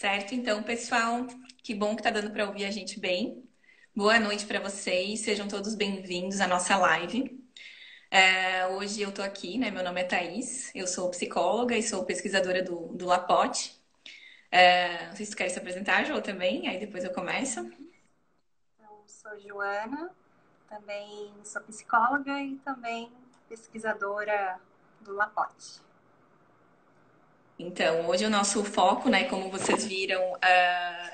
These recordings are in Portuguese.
Certo? Então, pessoal, que bom que tá dando para ouvir a gente bem. Boa noite para vocês, sejam todos bem-vindos à nossa live. Hoje eu tô aqui, né? Meu nome é Thaís, eu sou psicóloga e sou pesquisadora do Lapote. Não sei se tu quer se apresentar, Jô, também, aí depois eu começo. Eu sou Joana, também sou psicóloga e também pesquisadora do Lapote. Então, hoje o nosso foco, né, como vocês viram,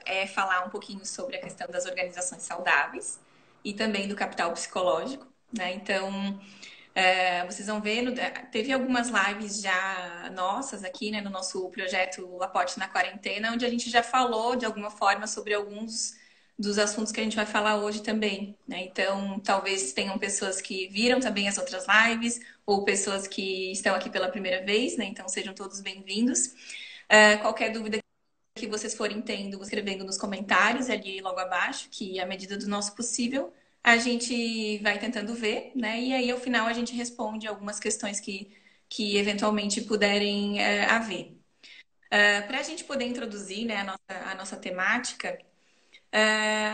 é falar um pouquinho sobre a questão das organizações saudáveis e também do capital psicológico, né? Então, vocês vão ver, teve algumas lives já nossas aqui, né, no nosso projeto Laporte na Quarentena, onde a gente já falou de alguma forma sobre alguns dos assuntos que a gente vai falar hoje também, né? Então, talvez tenham pessoas que viram também as outras lives, ou pessoas que estão aqui pela primeira vez, né? Então, sejam todos bem-vindos. Qualquer dúvida que vocês forem tendo, escrevendo nos comentários ali logo abaixo, que à medida do nosso possível, a gente vai tentando ver, né? E aí, ao final, a gente responde algumas questões que eventualmente puderem haver. Para a gente poder introduzir, né, a nossa temática,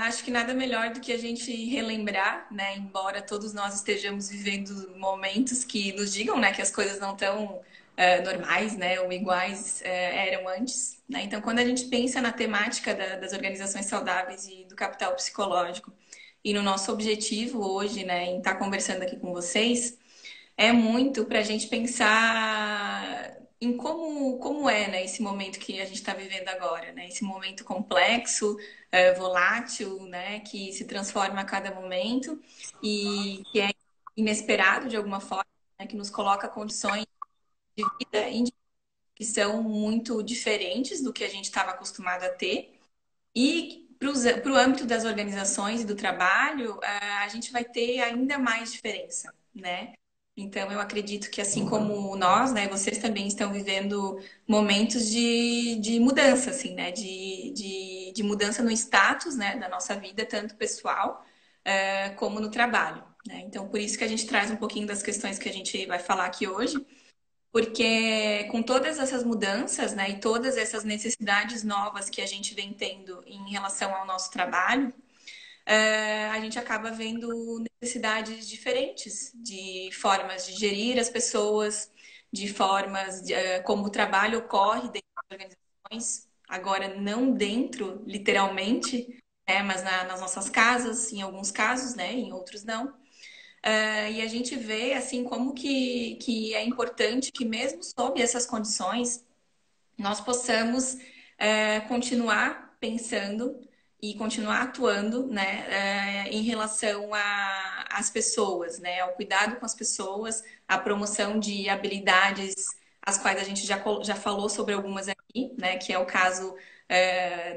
acho que nada melhor do que a gente relembrar, né? Embora todos nós estejamos vivendo momentos que nos digam, né, que as coisas não estão normais, né, ou iguais eram antes, né? Então, quando a gente pensa na temática das organizações saudáveis e do capital psicológico e no nosso objetivo hoje, né, em estar conversando aqui com vocês, é muito para a gente pensar em como é, né, esse momento que a gente está vivendo agora, né? Esse momento complexo, volátil, né, que se transforma a cada momento e que é inesperado de alguma forma, né, que nos coloca condições de vida que são muito diferentes do que a gente estava acostumado a ter. E para o âmbito das organizações e do trabalho, a gente vai ter ainda mais diferença, né? Então, eu acredito que assim como nós, né, vocês também estão vivendo momentos de mudança, assim, né? De mudança no status, né, da nossa vida, tanto pessoal, como no trabalho, né? Então, por isso que a gente traz um pouquinho das questões que a gente vai falar aqui hoje, porque com todas essas mudanças, né, e todas essas necessidades novas que a gente vem tendo em relação ao nosso trabalho, a gente acaba vendo necessidades diferentes de formas de gerir as pessoas, de formas como o trabalho ocorre dentro das organizações, agora não dentro, literalmente, né, mas nas nossas casas, em alguns casos, né, em outros não. E a gente vê assim como que é importante que mesmo sob essas condições nós possamos continuar pensando e continuar atuando, né, em relação às pessoas, né, ao cuidado com as pessoas, à promoção de habilidades, as quais a gente já falou sobre algumas aqui, né, que é o caso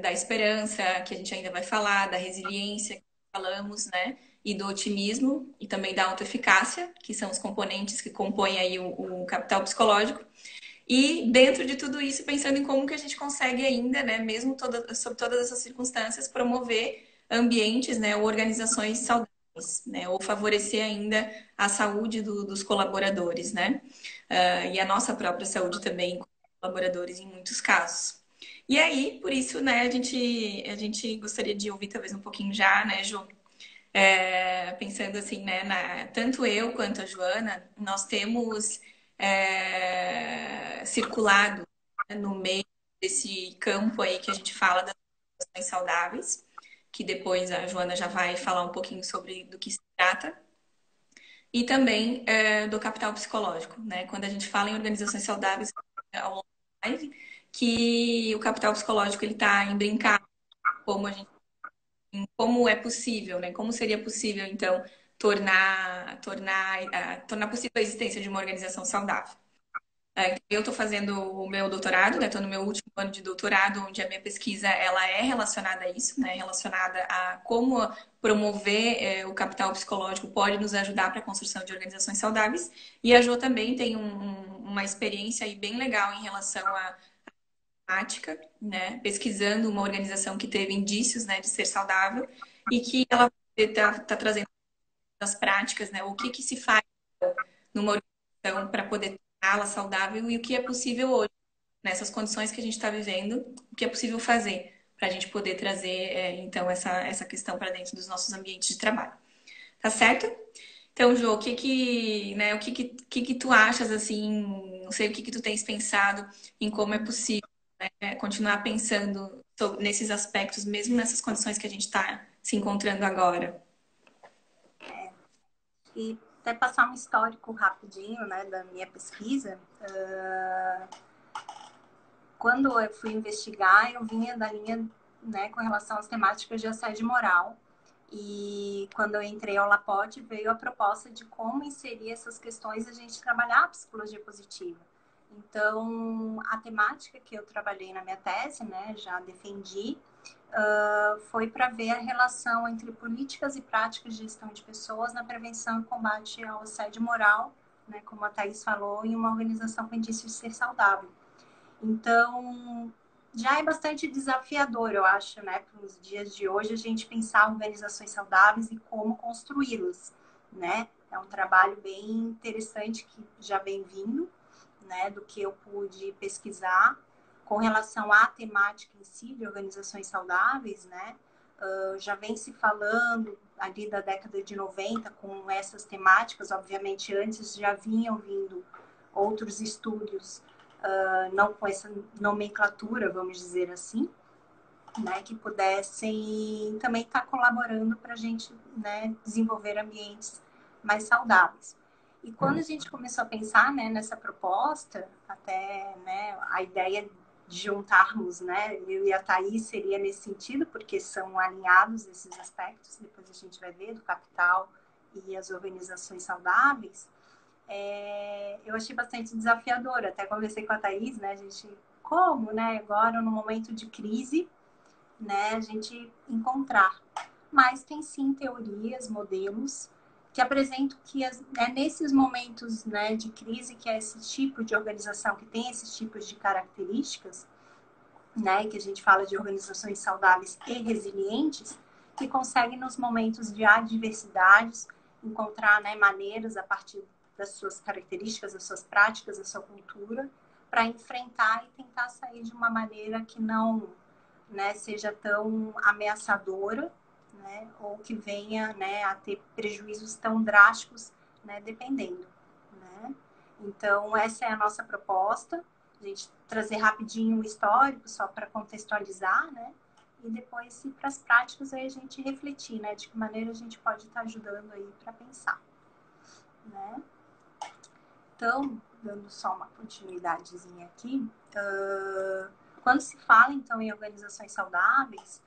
da esperança, que a gente ainda vai falar, da resiliência, que falamos, né, e do otimismo e também da autoeficácia, que são os componentes que compõem aí o capital psicológico. E dentro de tudo isso, pensando em como que a gente consegue ainda, né, mesmo sob todas essas circunstâncias, promover ambientes, né, ou organizações saudáveis, né, ou favorecer ainda a saúde dos colaboradores, né, e a nossa própria saúde também, como colaboradores em muitos casos. E aí, por isso, né, a gente gostaria de ouvir talvez um pouquinho já, né, Ju, pensando assim, né, tanto eu quanto a Joana, nós temos circulado, né, no meio desse campo aí que a gente fala das relações saudáveis, que depois a Joana já vai falar um pouquinho sobre do que se trata, e também do capital psicológico, né? Quando a gente fala em organizações saudáveis ao longo da live, que o capital psicológico ele está imbrincado, como a gente como é possível, né? Como seria possível, então, tornar possível a existência de uma organização saudável. Eu estou fazendo o meu doutorado, né? Estou no meu último ano de doutorado, onde a minha pesquisa ela é relacionada a isso, né? Relacionada a como promover o capital psicológico pode nos ajudar para a construção de organizações saudáveis. E a Jo também tem uma experiência aí bem legal em relação à prática, né? Pesquisando uma organização que teve indícios, né, de ser saudável e que ela está trazendo as práticas, né? O que se faz numa organização para poder torná-la saudável e o que é possível hoje, nessas condições que a gente está vivendo, o que é possível fazer para a gente poder trazer, então, essa questão para dentro dos nossos ambientes de trabalho. Tá certo? Então, Jô, né, o que que tu achas, assim, não sei o que que tu tens pensado em como é possível, né, continuar pensando nesses aspectos, mesmo nessas condições que a gente está se encontrando agora. E até passar um histórico rapidinho, né, da minha pesquisa. Quando eu fui investigar, eu vinha da linha, né, com relação às temáticas de assédio moral. E quando eu entrei ao Lapote, veio a proposta de como inserir essas questões e a gente trabalhar a psicologia positiva. Então, a temática que eu trabalhei na minha tese, né, já defendi, foi para ver a relação entre políticas e práticas de gestão de pessoas na prevenção e combate ao assédio moral, né, como a Thaís falou, em uma organização com indício de ser saudável. Então, já é bastante desafiador, eu acho, né, para os dias de hoje, a gente pensar organizações saudáveis e como construí-las, né? É um trabalho bem interessante que já vem vindo, né, do que eu pude pesquisar com relação à temática em si de organizações saudáveis, né? Já vem se falando ali da década de 90 com essas temáticas, obviamente antes já vinham vindo outros estudos, não com essa nomenclatura, vamos dizer assim, né, que pudessem também estar colaborando para a gente, né, desenvolver ambientes mais saudáveis. E quando a gente começou a pensar, né, nessa proposta, até, né, a ideia de juntarmos, né, eu e a Thaís seria nesse sentido, porque são alinhados esses aspectos, depois a gente vai ver, do capital e as organizações saudáveis. Eu achei bastante desafiador. Até conversei com a Thaís, né? A gente, como, né? Agora, no momento de crise, né? A gente encontrar. Mas tem sim teorias, modelos que apresentam que é nesses momentos, né, de crise que é esse tipo de organização que tem esses tipos de características, né? Que a gente fala de organizações saudáveis e resilientes, que conseguem nos momentos de adversidades encontrar, né, maneiras a partir das suas características, das suas práticas, da sua cultura, para enfrentar e tentar sair de uma maneira que não, né, seja tão ameaçadora, né, ou que venha, né, a ter prejuízos tão drásticos, né, dependendo, né? Então, essa é a nossa proposta, a gente trazer rapidinho o histórico, só para contextualizar, né? E depois ir para as práticas, aí a gente refletir, né? De que maneira a gente pode estar ajudando aí para pensar, né? Então, dando só uma continuidadezinha aqui, quando se fala, então, em organizações saudáveis,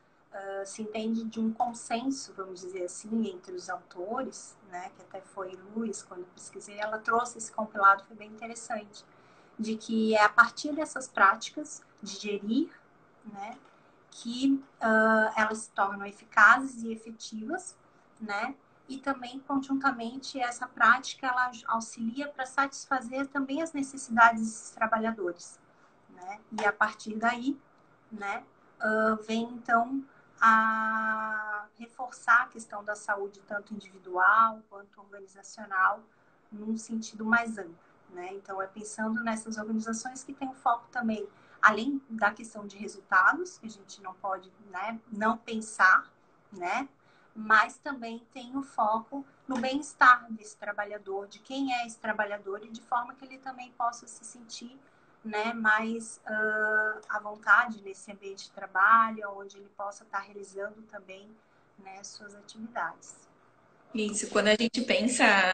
se entende de um consenso, vamos dizer assim, entre os autores, né, que até foi Lewis, quando eu pesquisei, ela trouxe esse compilado, foi bem interessante, de que é a partir dessas práticas de gerir, né, que elas se tornam eficazes e efetivas, né, e também, conjuntamente, essa prática, ela auxilia para satisfazer também as necessidades dos trabalhadores, né, e a partir daí, né, vem, então, a reforçar a questão da saúde, tanto individual quanto organizacional, num sentido mais amplo, né? Então, é pensando nessas organizações que têm um foco também, além da questão de resultados, que a gente não pode, né, não pensar, né? Mas também tem o foco no bem-estar desse trabalhador, de quem é esse trabalhador, e de forma que ele também possa se sentir, né, mais à vontade nesse ambiente de trabalho, onde ele possa estar realizando também, né, suas atividades. Isso, quando a gente pensa,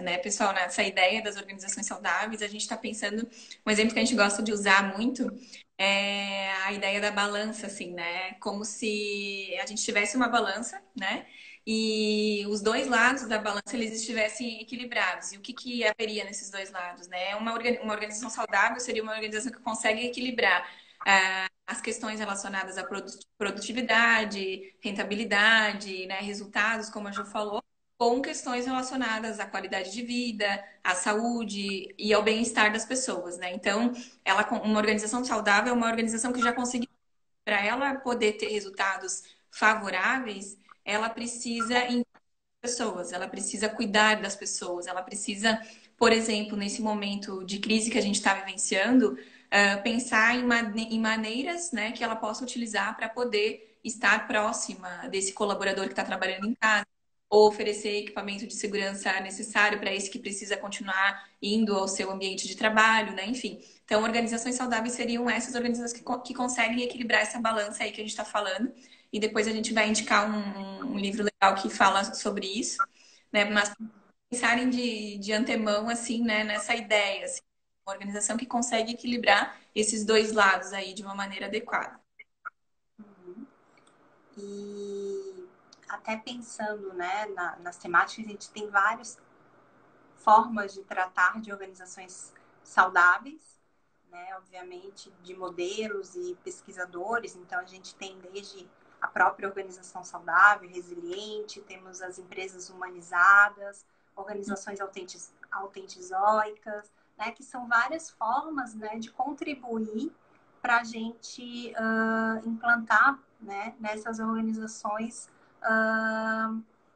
né, pessoal, nessa ideia das organizações saudáveis, a gente está pensando, um exemplo que a gente gosta de usar muito é a ideia da balança, assim, né? Como se a gente tivesse uma balança, né? E os dois lados da balança eles estivessem equilibrados. E o que que haveria nesses dois lados, né? Uma organização saudável seria uma organização que consegue equilibrar as questões relacionadas à produtividade, rentabilidade, né, resultados, como a Ju falou, com questões relacionadas à qualidade de vida, à saúde e ao bem-estar das pessoas, né? Então, uma organização saudável é uma organização que já conseguiu, para ela poder ter resultados favoráveis, ela precisa investir em pessoas, ela precisa cuidar das pessoas, ela precisa, por exemplo, nesse momento de crise que a gente está vivenciando, pensar em maneiras, né, que ela possa utilizar para poder estar próxima desse colaborador que está trabalhando em casa, ou oferecer equipamento de segurança necessário para esse que precisa continuar indo ao seu ambiente de trabalho, né? Enfim. Então, organizações saudáveis seriam essas organizações que conseguem equilibrar essa balança aí que a gente está falando. E depois a gente vai indicar um livro legal que fala sobre isso, né? Mas pensarem de antemão, assim, né, nessa ideia, assim, uma organização que consegue equilibrar esses dois lados aí de uma maneira adequada. Uhum. E até pensando, né, nas temáticas, a gente tem várias formas de tratar de organizações saudáveis, né, obviamente de modelos e pesquisadores. Então a gente tem desde a própria organização saudável, resiliente, temos as empresas humanizadas, organizações autentizoicas, né, que são várias formas, né, de contribuir para a gente implantar, né, nessas organizações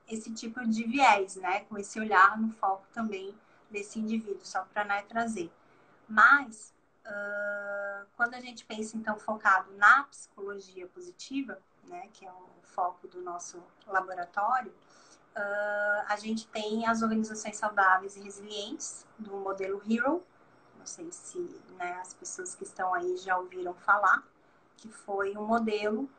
esse tipo de viés, né, com esse olhar no foco também desse indivíduo, só para, né, trazer. Mas quando a gente pensa, então, focado na psicologia positiva, né, que é o foco do nosso laboratório, a gente tem as organizações saudáveis e resilientes do modelo HERO. Não sei se, né, as pessoas que estão aí já ouviram falar, que foi um modelo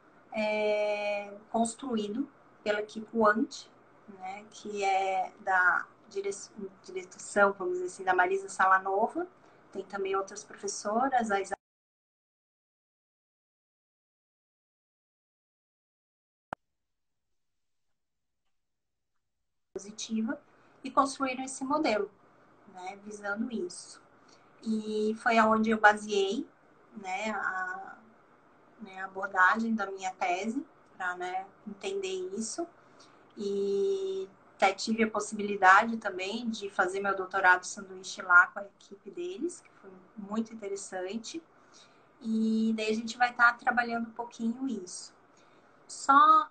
construído pela equipe WANT, né, que é da direção, vamos dizer assim, da Marisa Salanova. Tem também outras professoras, a positiva, e construíram esse modelo, né, visando isso. E foi aonde eu baseei, né, a abordagem da minha tese, para, né, entender isso. E até tive a possibilidade também de fazer meu doutorado sanduíche lá com a equipe deles, que foi muito interessante. E daí a gente vai estar trabalhando um pouquinho isso. Só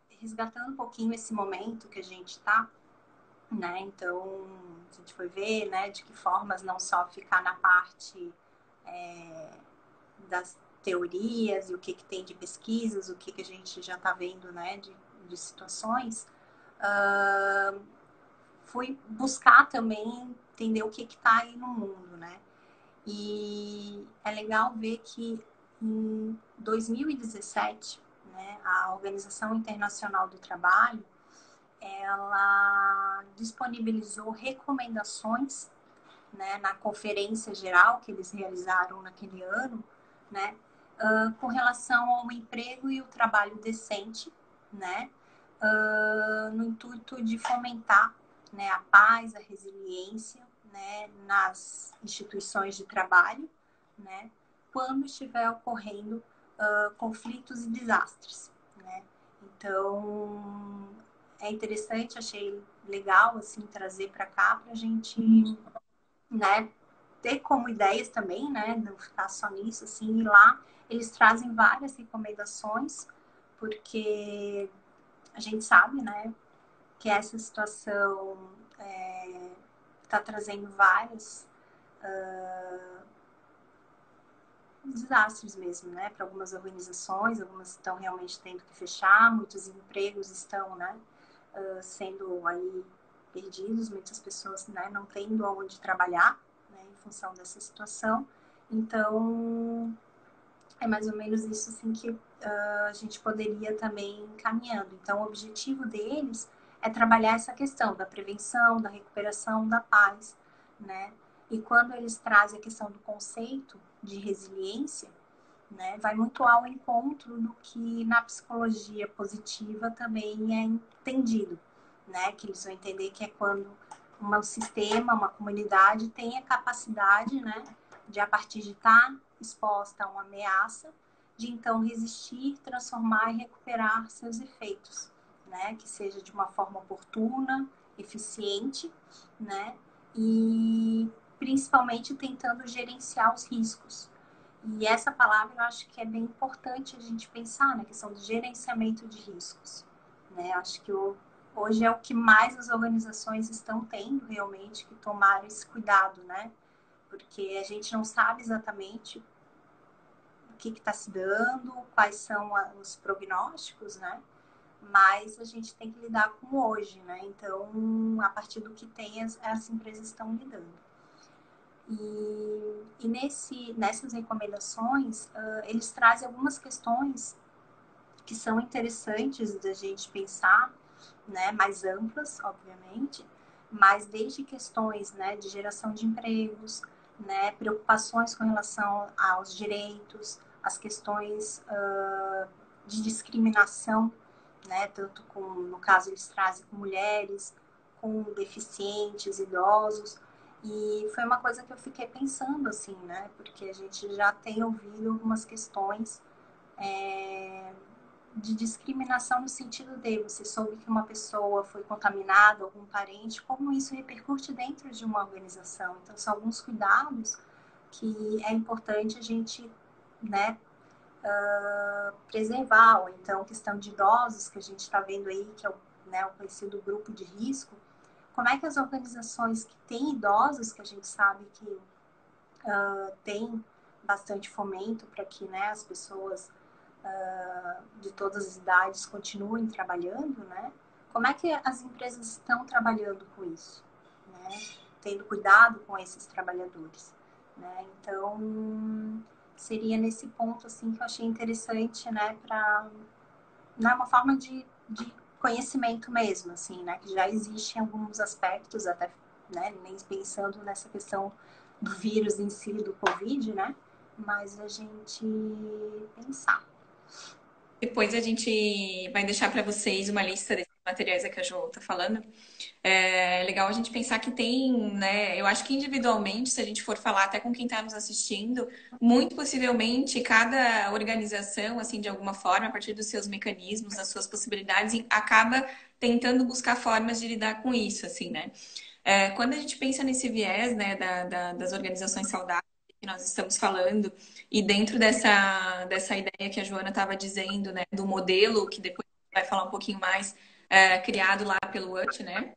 resgatando um pouquinho esse momento que a gente está, né? Então, a gente foi ver, né, de que formas não só ficar na parte das teorias e o que tem de pesquisas, o que a gente já está vendo, né, de situações. Fui buscar também entender o que está aí no mundo, né? E é legal ver que em 2017, né, a Organização Internacional do Trabalho, ela disponibilizou recomendações, né, na conferência geral que eles realizaram naquele ano, né, com relação ao emprego e o trabalho decente, né, no intuito de fomentar, né, a paz, a resiliência, né, nas instituições de trabalho, né, quando estiver ocorrendo conflitos e desastres, né. Então, é interessante, achei legal, assim, trazer para cá para a gente, né, ter como ideias também, né, não ficar só nisso, assim, e lá eles trazem várias recomendações, porque a gente sabe, né, que essa situação está trazendo vários desastres mesmo, né, para algumas organizações. Algumas estão realmente tendo que fechar, muitos empregos estão, né, sendo aí perdidos, muitas pessoas, né, não tendo aonde trabalhar, né, em função dessa situação. Então, é mais ou menos isso, assim, que a gente poderia também ir caminhando. Então, o objetivo deles é trabalhar essa questão da prevenção, da recuperação, da paz, né? E quando eles trazem a questão do conceito de resiliência, né, vai muito ao encontro do que na psicologia positiva também é entendido, né? Que eles vão entender que é quando um sistema, uma comunidade tem a capacidade, né, de, a partir de estar exposta a uma ameaça, de então resistir, transformar e recuperar seus efeitos, né? Que seja de uma forma oportuna, eficiente, né? E principalmente tentando gerenciar os riscos. E essa palavra eu acho que é bem importante a gente pensar na questão do gerenciamento de riscos, né? Acho que hoje é o que mais as organizações estão tendo realmente que tomar esse cuidado, né? porque a gente não sabe exatamente o que está se dando, quais são os prognósticos, né? Mas a gente tem que lidar com hoje, né? Então, a partir do que tem, as empresas estão lidando. E nessas recomendações, eles trazem algumas questões que são interessantes da gente pensar, né? Mais amplas, obviamente, mas desde questões, né, de geração de empregos, né, preocupações com relação aos direitos, as questões de discriminação, né, tanto com, no caso eles trazem com mulheres, com deficientes, idosos, e foi uma coisa que eu fiquei pensando assim, né, porque a gente já tem ouvido algumas questões de discriminação no sentido de você soube que uma pessoa foi contaminada, algum parente, como isso repercute dentro de uma organização. Então, são alguns cuidados que é importante a gente, né, preservar. Ou então, questão de idosos, que a gente está vendo aí, que é o, né, o conhecido grupo de risco. Como é que as organizações que têm idosos, que a gente sabe que tem bastante fomento para que, né, as pessoas de todas as idades continuem trabalhando, né? Como é que as empresas estão trabalhando com isso, né? Tendo cuidado com esses trabalhadores, né? Então, seria nesse ponto, assim, que eu achei interessante, né? Para, né, uma forma de conhecimento mesmo, assim, né? Que já existem alguns aspectos, até, né? Nem pensando nessa questão do vírus em si, do Covid, né? Mas a gente pensar. Depois a gente vai deixar para vocês uma lista desses materiais que a Jo está falando. É legal a gente pensar que tem, né? Eu acho que individualmente, se a gente for falar até com quem está nos assistindo, muito possivelmente cada organização, assim, de alguma forma, a partir dos seus mecanismos, das suas possibilidades, acaba tentando buscar formas de lidar com isso, assim, né? Quando a gente pensa nesse viés, né, das organizações saudáveis que nós estamos falando, e dentro dessa ideia que a Joana estava dizendo, né, do modelo, que depois vai falar um pouquinho mais, criado lá pelo UT, né?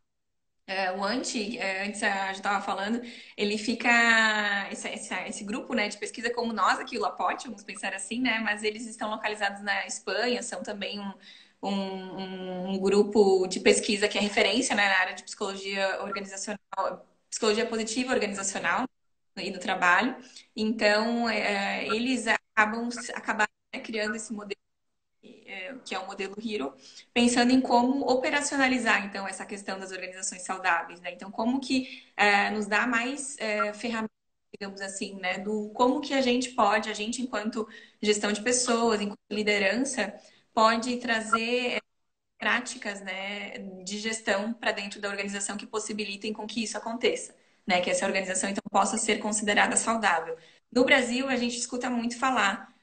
O ANTI, antes a gente estava falando, ele fica, esse grupo, né, de pesquisa como nós aqui, o Lapote, vamos pensar assim, né, mas eles estão localizados na Espanha, são também um grupo de pesquisa que é referência, né, na área de psicologia organizacional, psicologia positiva organizacional e do trabalho. Então, eles acabaram, né, criando esse modelo que é o modelo Hero, pensando em como operacionalizar, então, essa questão das organizações saudáveis, né? Então, como que nos dá mais ferramentas, digamos assim, né? Do como que a gente pode, a gente, enquanto gestão de pessoas, enquanto liderança, pode trazer práticas, né, de gestão para dentro da organização que possibilitem com que isso aconteça, né? Que essa organização, então, possa ser considerada saudável. No Brasil, a gente escuta muito falar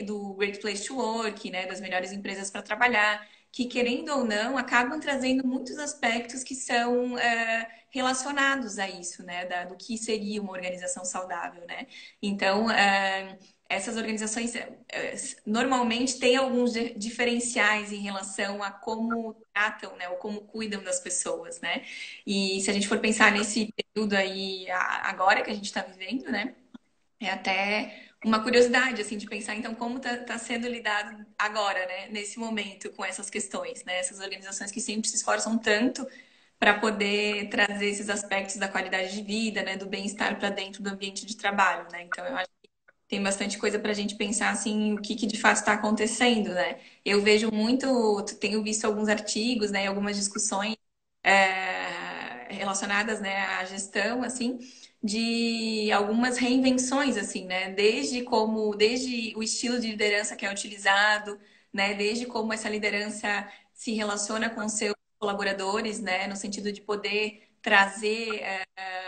do Great Place to Work, né, das melhores empresas para trabalhar, que querendo ou não acabam trazendo muitos aspectos que são relacionados a isso, né, do que seria uma organização saudável, né? Então, essas organizações normalmente têm alguns diferenciais em relação a como tratam, né, ou como cuidam das pessoas, né? E se a gente for pensar nesse período aí agora que a gente está vivendo, né? É até uma curiosidade, assim, de pensar, então, como tá sendo lidado agora, né, nesse momento, com essas questões, né? Essas organizações que sempre se esforçam tanto para poder trazer esses aspectos da qualidade de vida, né, do bem-estar para dentro do ambiente de trabalho, né? Então, eu acho que tem bastante coisa para a gente pensar, assim, o que de fato está acontecendo, né? Eu vejo muito, tenho visto alguns artigos, né, algumas discussões relacionadas, né, à gestão, assim, de algumas reinvenções, assim, né? Desde o estilo de liderança que é utilizado, né? Desde como essa liderança se relaciona com seus colaboradores, né? No sentido de poder trazer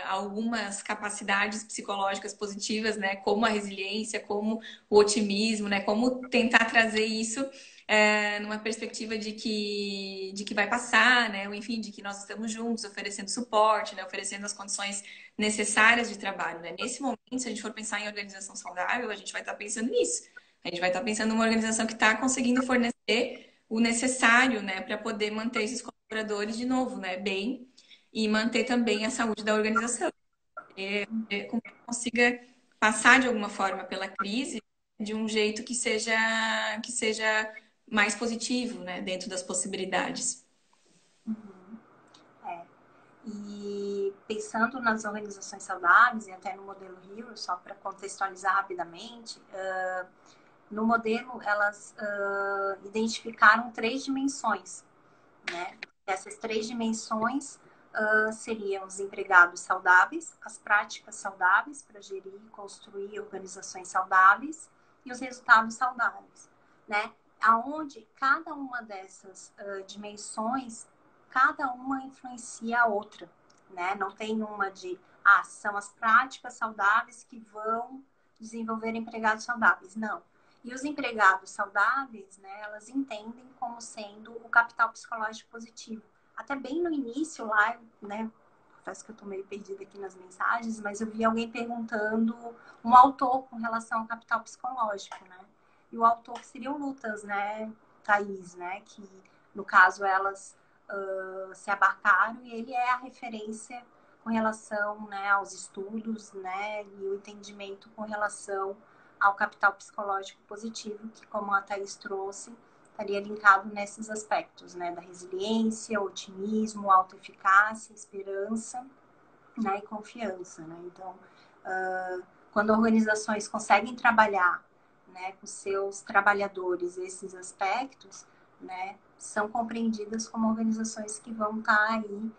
algumas capacidades psicológicas positivas, né? Como a resiliência, como o otimismo, né? Como tentar trazer isso numa perspectiva de que vai passar, né? Ou, enfim, de que nós estamos juntos, oferecendo suporte, né? Oferecendo as condições necessárias de trabalho, né? Nesse momento, se a gente for pensar em organização saudável, a gente vai estar pensando nisso. A gente vai estar pensando numa organização que está conseguindo fornecer o necessário, né, para poder manter esses colaboradores de novo, né, bem e manter também a saúde da organização. com que consiga passar de alguma forma pela crise de um jeito que seja mais positivo, né, dentro das possibilidades. É. E pensando nas organizações saudáveis e até no modelo Hero, só para contextualizar rapidamente, no modelo elas identificaram 3 dimensões, né? Essas 3 dimensões seriam os empregados saudáveis, as práticas saudáveis para gerir e construir organizações saudáveis e os resultados saudáveis, né? Aonde cada uma dessas dimensões, cada uma influencia a outra, né? Não tem uma de, são as práticas saudáveis que vão desenvolver empregados saudáveis. Não. E os empregados saudáveis, né, elas entendem como sendo o capital psicológico positivo. Até bem no início lá, né, confesso que eu tô meio perdida aqui nas mensagens, mas eu vi alguém perguntando um autor com relação ao capital psicológico, né? E o autor seria o Lutas, né, Thaís, né, que no caso elas se abarcaram e ele é a referência com relação, né, aos estudos, né, e o entendimento com relação ao capital psicológico positivo, que, como a Thaís trouxe, estaria linkado nesses aspectos, né, da resiliência, otimismo, autoeficácia, esperança, né, e confiança, né? Então, quando organizações conseguem trabalhar, né, com seus trabalhadores esses aspectos, né, são compreendidas como organizações que vão estar aí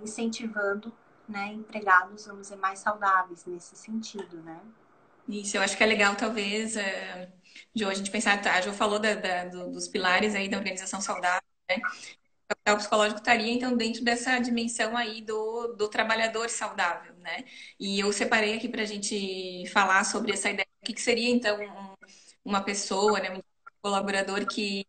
incentivando, né, empregados, vamos dizer, mais saudáveis nesse sentido, né? Isso, eu acho que é legal, talvez, Jo, a gente pensar, tá, a Jo falou dos pilares aí da organização saudável, né? O capital psicológico estaria, então, dentro dessa dimensão aí do trabalhador saudável, né? E eu separei aqui para a gente falar sobre essa ideia, o que que seria, então, uma pessoa, né, um colaborador que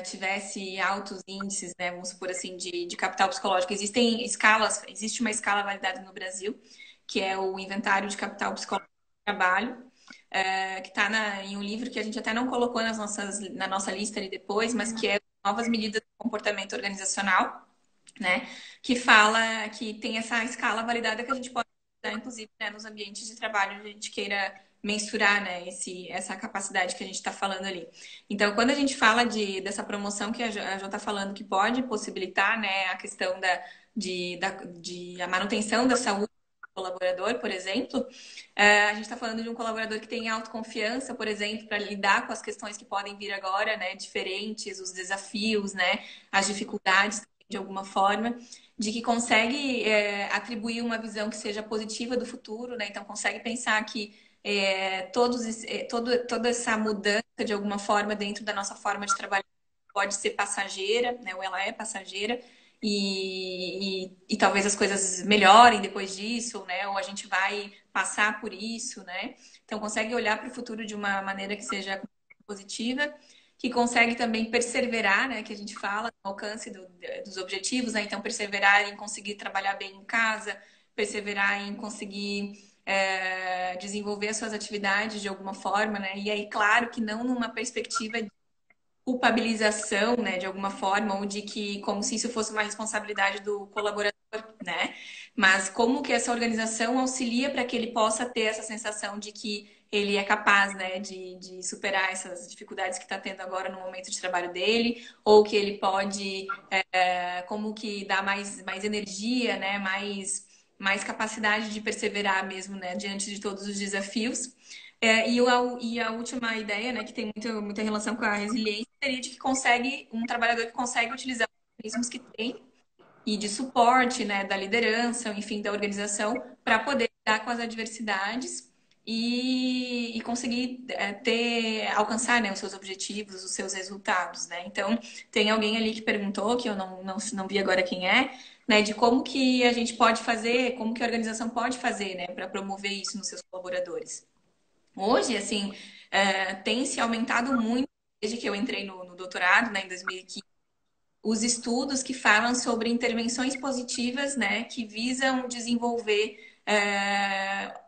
tivesse altos índices, né, vamos supor assim, de capital psicológico. Existem escalas, existe uma escala validada no Brasil, que é o Inventário de Capital Psicológico do Trabalho, que está em um livro que a gente até não colocou na nossa lista ali depois, mas que é Novas Medidas de Comportamento Organizacional, né? Que fala que tem essa escala validada que a gente pode usar, inclusive, né, nos ambientes de trabalho, onde a gente queira mensurar, né, essa capacidade que a gente está falando ali. Então, quando a gente fala dessa promoção que a Jo está falando, que pode possibilitar, né, a questão de a manutenção da saúde do colaborador, por exemplo, a gente está falando de um colaborador que tem autoconfiança, por exemplo, para lidar com as questões que podem vir agora, né, diferentes, os desafios, né, as dificuldades de alguma forma, de que consegue atribuir uma visão que seja positiva do futuro, né? Então consegue pensar que toda essa mudança de alguma forma dentro da nossa forma de trabalhar pode ser passageira, né? Ou ela é passageira. E talvez as coisas melhorem depois disso, né? Ou a gente vai passar por isso, né? Então consegue olhar para o futuro de uma maneira que seja positiva, que consegue também perseverar, né? Que a gente fala no alcance dos objetivos, né? Então perseverar em conseguir trabalhar bem em casa, perseverar em conseguir desenvolver as suas atividades de alguma forma, né? E aí, claro que não numa perspectiva culpabilização, né, de alguma forma, ou de que como se isso fosse uma responsabilidade do colaborador, né? Mas como que essa organização auxilia para que ele possa ter essa sensação de que ele é capaz, né, de superar essas dificuldades que está tendo agora no momento de trabalho dele, ou que ele pode, como que dá mais energia, né, mais capacidade de perseverar mesmo, né, diante de todos os desafios. E a última ideia, né, que tem muita relação com a resiliência, seria de que um trabalhador que consegue utilizar os mecanismos que tem e de suporte, né, da liderança, enfim, da organização, para poder lidar com as adversidades e conseguir alcançar, né, os seus objetivos, os seus resultados, né? Então, tem alguém ali que perguntou, que eu não vi agora quem é, né, de como que a gente pode fazer, como que a organização pode fazer, né, para promover isso nos seus colaboradores. Hoje, assim, tem se aumentado muito, desde que eu entrei no doutorado, né, em 2015, os estudos que falam sobre intervenções positivas, né, que visam desenvolver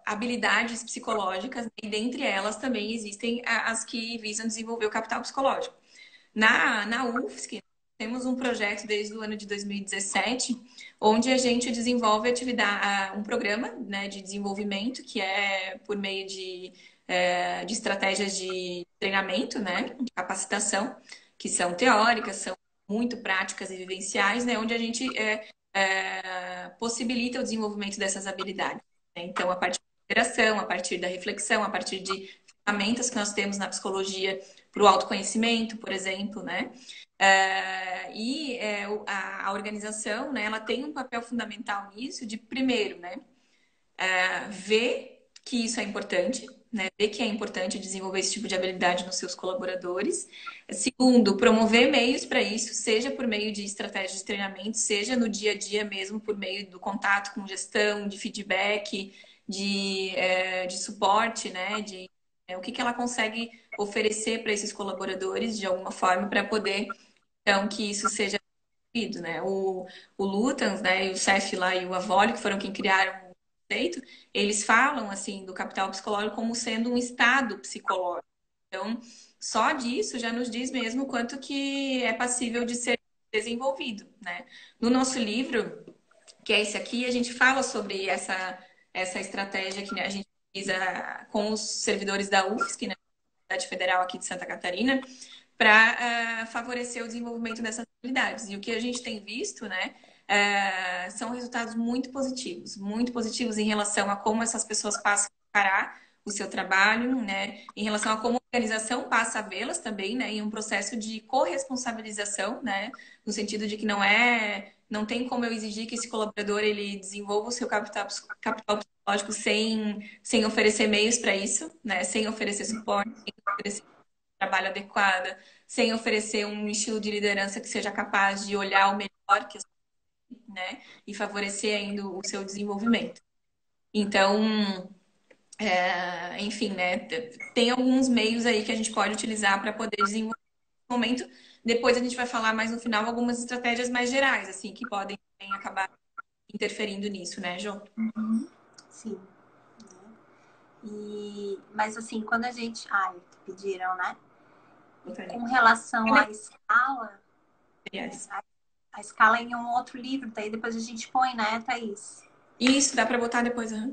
habilidades psicológicas, e dentre elas também existem as que visam desenvolver o capital psicológico. Na UFSC, temos um projeto desde o ano de 2017, onde a gente desenvolve um programa, né, de desenvolvimento, que é por meio de estratégias de treinamento, né, de capacitação, que são teóricas, são muito práticas e vivenciais, né, onde a gente possibilita o desenvolvimento dessas habilidades, né? Então, a partir da interação, a partir da reflexão, a partir de ferramentas que nós temos na psicologia para o autoconhecimento, por exemplo, né? A organização, né, ela tem um papel fundamental nisso, de primeiro, né, ver que isso é importante, né, ver que é importante desenvolver esse tipo de habilidade nos seus colaboradores. Segundo, promover meios para isso, seja por meio de estratégias de treinamento, seja no dia a dia mesmo, por meio do contato com gestão, de feedback, de suporte, né, o que ela consegue oferecer para esses colaboradores de alguma forma para poder, então, que isso seja vivido, né? O Lutens, né, e o Seth lá e o Avoli, que foram quem criaram o conceito, eles falam, assim, do capital psicológico como sendo um estado psicológico. Então, só disso já nos diz mesmo o quanto que é passível de ser desenvolvido, né? No nosso livro, que é esse aqui, a gente fala sobre essa estratégia que, né, a gente utiliza com os servidores da UFSC, né, Universidade Federal aqui de Santa Catarina, para favorecer o desenvolvimento dessas habilidades. E o que a gente tem visto, né, são resultados muito positivos em relação a como essas pessoas passam a encarar o seu trabalho, né, em relação a como a organização passa a vê-las também, né, em um processo de corresponsabilização, né, no sentido de que não tem como eu exigir que esse colaborador ele desenvolva o seu capital psicológico sem oferecer meios para isso, né, sem oferecer suporte, sem oferecer trabalho adequada, sem oferecer um estilo de liderança que seja capaz de olhar o melhor que né, e favorecer ainda o seu desenvolvimento. Então, enfim, né, tem alguns meios aí que a gente pode utilizar para poder desenvolver esse momento. Depois a gente vai falar mais no final algumas estratégias mais gerais, assim, que podem também acabar interferindo nisso, né, João? Uhum. Sim. Mas assim, quando a gente. Ai, pediram, né? Com relação à escala, Yes. a escala é em um outro livro, daí depois a gente põe, né, Thaís? Isso, dá para botar depois. Né?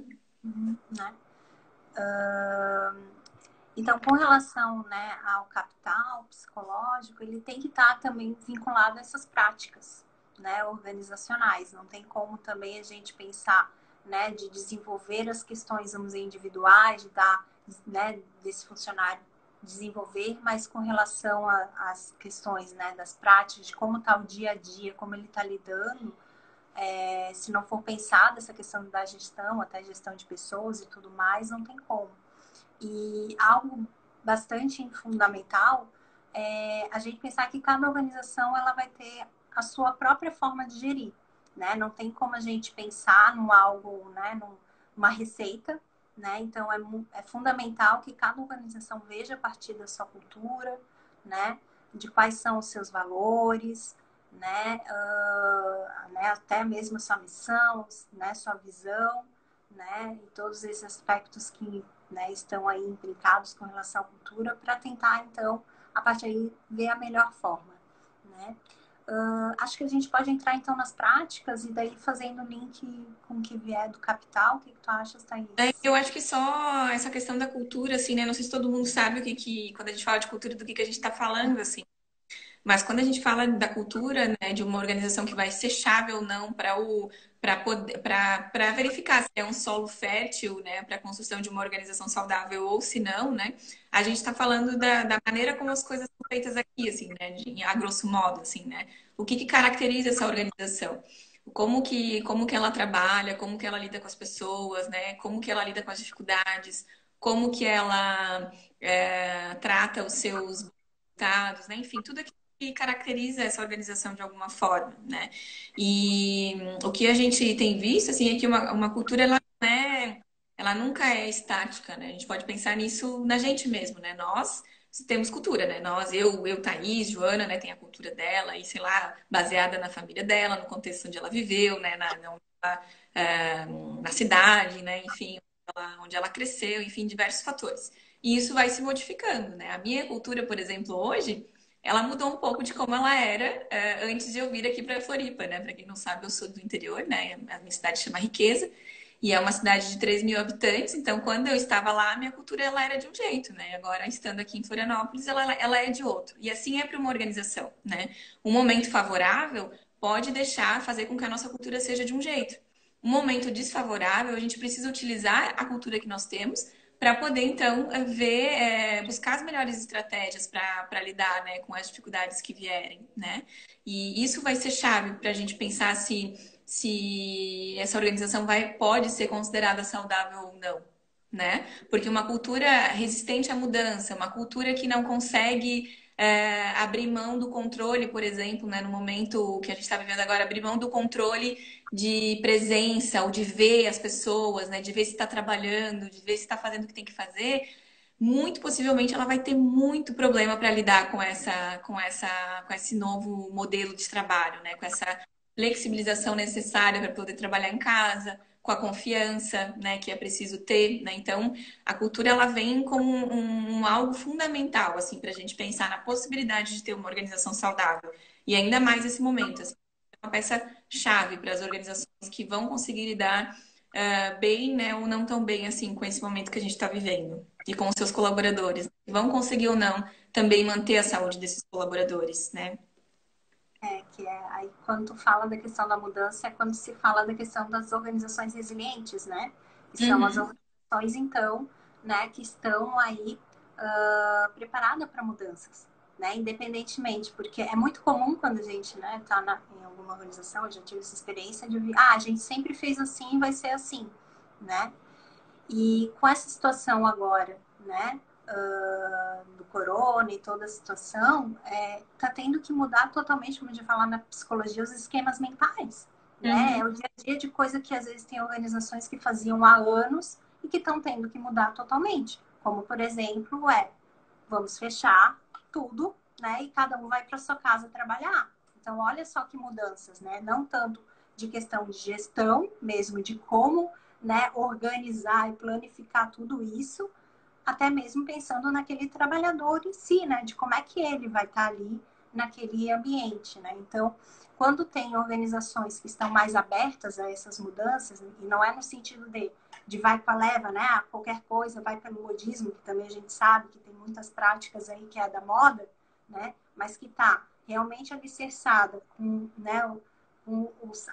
Então, com relação, né, ao capital psicológico, ele tem que estar também vinculado a essas práticas, né, organizacionais. Não tem como também a gente pensar, né, de desenvolver as questões, vamos dizer, individuais, de dar, né, desse funcionário desenvolver, mas com relação às questões, né, das práticas, de como está o dia a dia, como ele está lidando, se não for pensada essa questão da gestão, até gestão de pessoas e tudo mais, não tem como. E algo bastante fundamental é a gente pensar que cada organização ela vai ter a sua própria forma de gerir, né? Não tem como a gente pensar num algo, né, numa receita, né? Então é fundamental que cada organização veja a partir da sua cultura, né? De quais são os seus valores, né? Até mesmo a sua missão, né? Sua visão, né? E todos esses aspectos que, né, estão aí implicados com relação à cultura para tentar, então, a partir daí, ver a melhor forma, né? Acho que a gente pode entrar, então, nas práticas e daí fazendo link com o que vier do capital. O que tu achas, Thaís? Eu acho que só essa questão da cultura, assim, né? Não sei se todo mundo sabe quando a gente fala de cultura, do que a gente está falando, assim. Mas quando a gente fala da cultura, né, de uma organização que vai ser chave ou não para verificar se é um solo fértil, né, para a construção de uma organização saudável ou se não, né, a gente está falando da maneira como as coisas são feitas aqui, assim, né, a grosso modo, assim, né, o que caracteriza essa organização? Como que ela trabalha, como que ela lida com as pessoas, né, como que ela lida com as dificuldades, como que ela trata os seus resultados, né, enfim, tudo aquilo que caracteriza essa organização de alguma forma, né? E o que a gente tem visto, assim, é que uma cultura, ela nunca é estática, né? A gente pode pensar nisso na gente mesmo, né? Nós temos cultura, né? Thaís, Joana, né, tem a cultura dela e, sei lá, baseada na família dela, no contexto onde ela viveu, né? Na cidade, né? Enfim, onde ela cresceu, enfim, diversos fatores. E isso vai se modificando, né? A minha cultura, por exemplo, hoje ela mudou um pouco de como ela era antes de eu vir aqui para Floripa, né? Para quem não sabe, eu sou do interior, né? A minha cidade chama Riqueza e é uma cidade de 3 mil habitantes. Então, quando eu estava lá, a minha cultura ela era de um jeito, né? Agora, estando aqui em Florianópolis, ela é de outro. E assim é para uma organização, né? Um momento favorável pode deixar fazer com que a nossa cultura seja de um jeito. Um momento desfavorável, a gente precisa utilizar a cultura que nós temos para poder então buscar as melhores estratégias para lidar, né, com as dificuldades que vierem, né? E isso vai ser chave para a gente pensar se essa organização pode ser considerada saudável ou não, né? Porque uma cultura resistente à mudança, uma cultura que não consegue abrir mão do controle, por exemplo, né, no momento que a gente está vivendo agora, abrir mão do controle de presença, ou de ver as pessoas, né? De ver se está trabalhando, de ver se está fazendo o que tem que fazer, muito possivelmente ela vai ter muito problema para lidar com esse novo modelo de trabalho, né? Com essa flexibilização necessária para poder trabalhar em casa, com a confiança, né, que é preciso ter, né? Então, a cultura ela vem como algo fundamental assim para a gente pensar na possibilidade de ter uma organização saudável e ainda mais nesse momento. Assim, uma peça chave para as organizações que vão conseguir lidar bem, né, ou não tão bem assim com esse momento que a gente está vivendo e com os seus colaboradores. Vão conseguir ou não também manter a saúde desses colaboradores, né? Que é aí quando tu fala da questão da mudança, é quando se fala da questão das organizações resilientes, né? Que são as Uhum. organizações, então, né, que estão aí preparadas para mudanças, né? Independentemente, porque é muito comum quando a gente, né, tá em alguma organização, eu já tive essa experiência de ouvir, a gente sempre fez assim, vai ser assim, né? E com essa situação agora, né, do corona e toda a situação, tá tendo que mudar totalmente, como a gente fala na psicologia, os esquemas mentais, né? É Uhum. o dia a dia de coisa que às vezes tem organizações que faziam há anos e que estão tendo que mudar totalmente. Como, por exemplo, vamos fechar tudo, né? E cada um vai para sua casa trabalhar. Então, olha só que mudanças, né? Não tanto de questão de gestão, mesmo de como, né, organizar e planificar tudo isso, até mesmo pensando naquele trabalhador em si, né? De como é que ele vai estar ali naquele ambiente, né? Então, quando tem organizações que estão mais abertas a essas mudanças, e não é no sentido de vai com a leva, né? Qualquer coisa vai pelo modismo, que também a gente sabe que tem muitas práticas aí que é da moda, né? Mas que está realmente alicerçada com, né,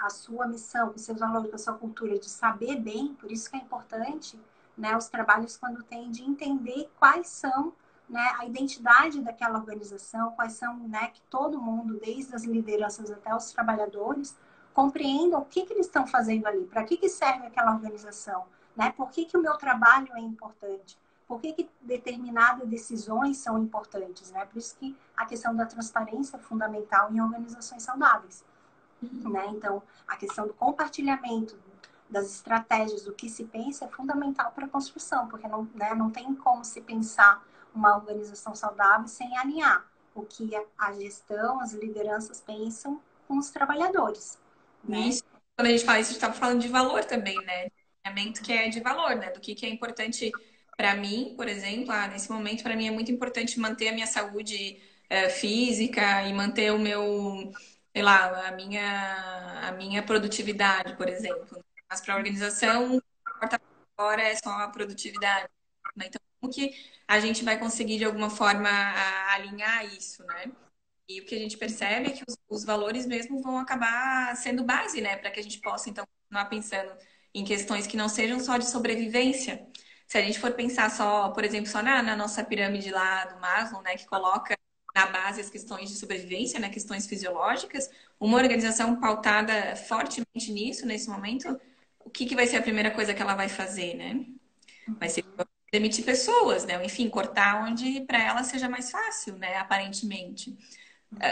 a sua missão, com seus valores, com a sua cultura, de saber bem, por isso que é importante, né, os trabalhos quando tem de entender quais são, né, a identidade daquela organização, quais são, né, que todo mundo, desde as lideranças até os trabalhadores, compreendam o que eles estão fazendo ali, para que serve aquela organização, né, por que o meu trabalho é importante, por que determinadas decisões são importantes, né, por isso que a questão da transparência é fundamental em organizações saudáveis, né, então a questão do compartilhamento das estratégias, do que se pensa, é fundamental para a construção, porque não, né, não tem como se pensar uma organização saudável sem alinhar o que a gestão, as lideranças pensam com os trabalhadores, E né? isso, quando a gente fala isso, a gente está falando de valor também, né? Alinhamento que é de valor, né? Do que é importante para mim, por exemplo, nesse momento, para mim é muito importante manter a minha saúde física e manter o meu, sei lá, a minha produtividade, por exemplo. Mas para a organização, agora é só a produtividade, né? Então, como que a gente vai conseguir, de alguma forma, alinhar isso, né? E o que a gente percebe é que os valores mesmo vão acabar sendo base, né, para que a gente possa, então, continuar pensando em questões que não sejam só de sobrevivência. Se a gente for pensar só, por exemplo, só na nossa pirâmide lá do Maslow, né, que coloca na base as questões de sobrevivência, né, questões fisiológicas, uma organização pautada fortemente nisso, nesse momento, o que vai ser a primeira coisa que ela vai fazer, né? Vai ser demitir pessoas, né? Enfim, cortar onde para ela seja mais fácil, né? Aparentemente.